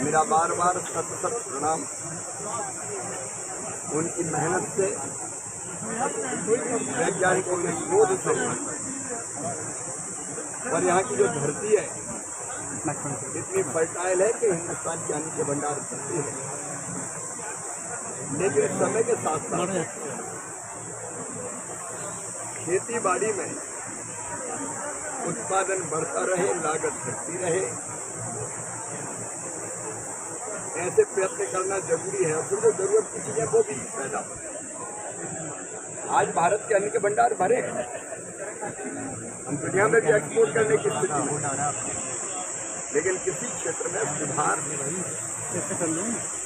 मेरा बार बार सत सत प्रणाम। उनकी मेहनत से, वैज्ञानिकों के शोध से और यहाँ की जो धरती है इतनी फर्टाइल है कि हिंदुस्तान की अन्न के भंडार धरती है। लेकिन समय के साथ साथ खेती बाड़ी में उत्पादन बढ़ता रहे, लागत घटती रहे, ऐसे प्रयत्न करना जरूरी है। फिर जो जरूरत की चीजें वो भी पैदा हो। आज भारत के अन्न के भंडार भरे हैं, हम दुनिया में भी एक्सपोर्ट करने की स्थिति में, लेकिन किसी क्षेत्र में सुधार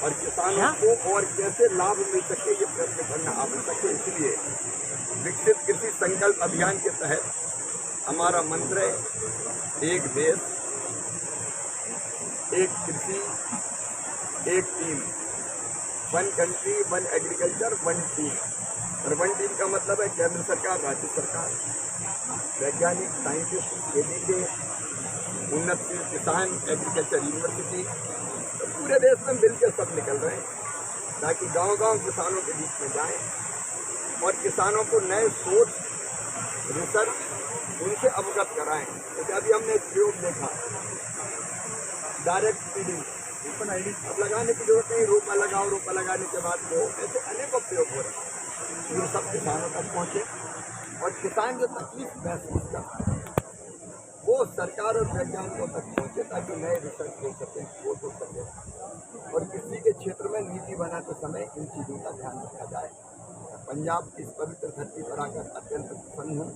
और किसानों को और कैसे लाभ मिल सके ये प्रयत्न करना आवश्यक है। इसलिए विकसित कृषि संकल्प अभियान के तहत हमारा मंत्र है एक देश, एक कृषि, एक team, one country, one agriculture, one team. और वन टीम का मतलब है केंद्र सरकार, राज्य सरकार, वैज्ञानिक, साइंटिस्ट, खेती के उन्नतशील किसान, एग्रीकल्चर यूनिवर्सिटी, तो पूरे देश में मिलकर सब निकल रहे हैं ताकि गांव-गांव किसानों के बीच में जाएं और किसानों को नए सोच, रिसर्च उनसे अवगत कराएं। तो अभी हमने एक प्रयोग देखा, डायरेक्ट फीडिंग, अब लगाने की जरूरत नहीं, रोपा लगाओ, रोपा लगाने के बाद वो ऐसे अनेकों प्रयोग हो रहे हैं। ये सब किसानों तक पहुँचे और किसान जो तकलीफ महसूस करता है वो सरकार और वैज्ञानिकों तक पहुँचे ताकि नए रिसर्च हो सके, शोध हो सके। और किसी के क्षेत्र में नीति बनाते समय इन चीज़ों का ध्यान रखा जाए। पंजाब की इस पवित्र धरती पर आकर अत्यंत प्रसन्न हूँ,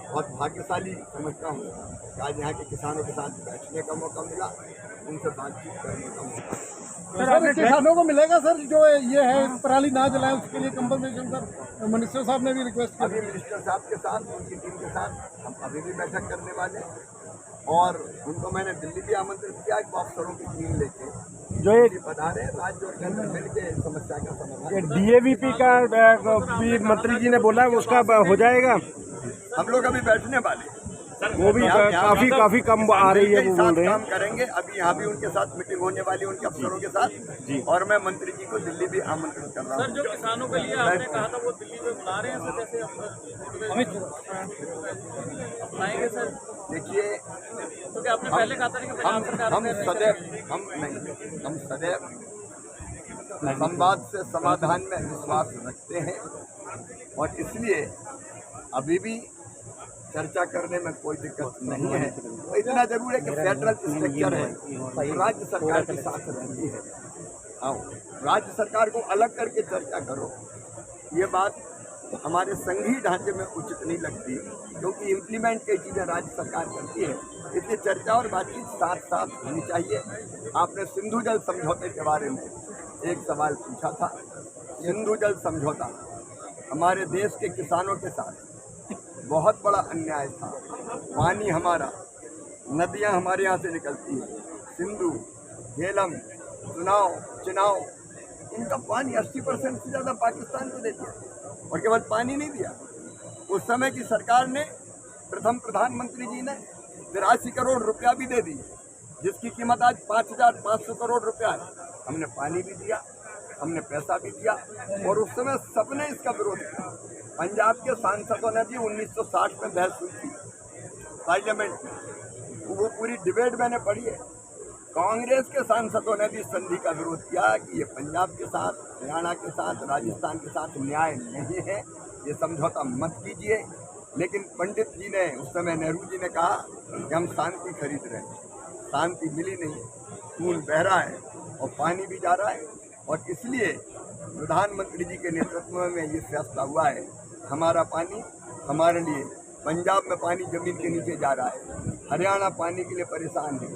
बहुत भाग्यशाली समझता हूँ कि आज यहाँ के किसानों के साथ बैठने का मौका मिला, उनसे बातचीत करने का मौका मिला। सर किसानों को मिलेगा सर जो ये है पराली ना जलाए उसके लिए कंपनसेशन सर मिनिस्टर साहब ने भी रिक्वेस्ट की। अभी मिनिस्टर साहब के साथ, उनकी टीम के साथ हम अभी भी बैठक करने वाले हैं और उनको मैंने दिल्ली भी आमंत्रित किया कि अफसरों की टीम लेके जो ये पधारे, राज्य और केंद्र मिलकर समस्या का समाधान। DAVP का भी मंत्री जी ने बोला है उसका हो जाएगा। हम लोग अभी बैठने वाले, वो भी काफी कम आ रही है, वो बोल रहे हैं। काम करेंगे। अभी यहाँ भी उनके साथ मीटिंग होने वाली है उनके अफसरों के साथ जी। और मैं मंत्री जी को दिल्ली भी आमंत्रित कर रहा हूँ। सर जो किसानों के लिए आपने कहा था वो दिल्ली में बुला रहे हैं सर, जैसे अपनाएंगे सर। देखिए क्योंकि आपने पहले कहा था कि पंजाब सरकार हम सदैव संवाद से समाधान में विश्वास रखते हैं और इसलिए अभी भी चर्चा करने में कोई दिक्कत नहीं है। इतना जरूर है कि फेडरल स्ट्रक्चर है, राज्य सरकार के साथ रहती है। हाँ, राज्य सरकार को अलग करके चर्चा करो, ये बात हमारे संघीय ढांचे में उचित नहीं लगती, क्योंकि इम्प्लीमेंट कई चीज़ें राज्य सरकार करती है। इसलिए चर्चा और बातचीत साथ साथ होनी चाहिए। आपने सिंधु जल समझौते के बारे में एक सवाल पूछा था। सिंधु जल समझौता हमारे देश के किसानों के साथ बहुत बड़ा अन्याय था। पानी हमारा, नदियां हमारे यहाँ से निकलती है, सिंधु, झेलम, चुनाव, इनका पानी 80% से ज़्यादा पाकिस्तान को दे दिया और केवल पानी नहीं दिया। उस समय की सरकार ने, प्रथम प्रधानमंत्री जी ने 83 करोड़ रुपया भी दे दी, जिसकी कीमत आज 5,500 करोड़ रुपया है। हमने पानी भी दिया, हमने पैसा भी दिया और उस समय सबने इसका विरोध किया। पंजाब के सांसदों ने भी 1960 में बहस हुई थी पार्लियामेंट में, वो पूरी डिबेट मैंने पढ़ी है। कांग्रेस के सांसदों ने भी संधि का विरोध किया कि ये पंजाब के साथ, हरियाणा के साथ, राजस्थान के साथ न्याय नहीं है, ये समझौता मत कीजिए। लेकिन पंडित जी ने, उस समय नेहरू जी ने कहा कि हम शांति खरीद रहे हैं। शांति मिली नहीं, खून बह रहा है और पानी भी जा रहा है। और इसलिए प्रधानमंत्री जी के नेतृत्व में ये फैसला हुआ है, हमारा पानी हमारे लिए। पंजाब में पानी जमीन के नीचे जा रहा है, हरियाणा पानी के लिए परेशान है।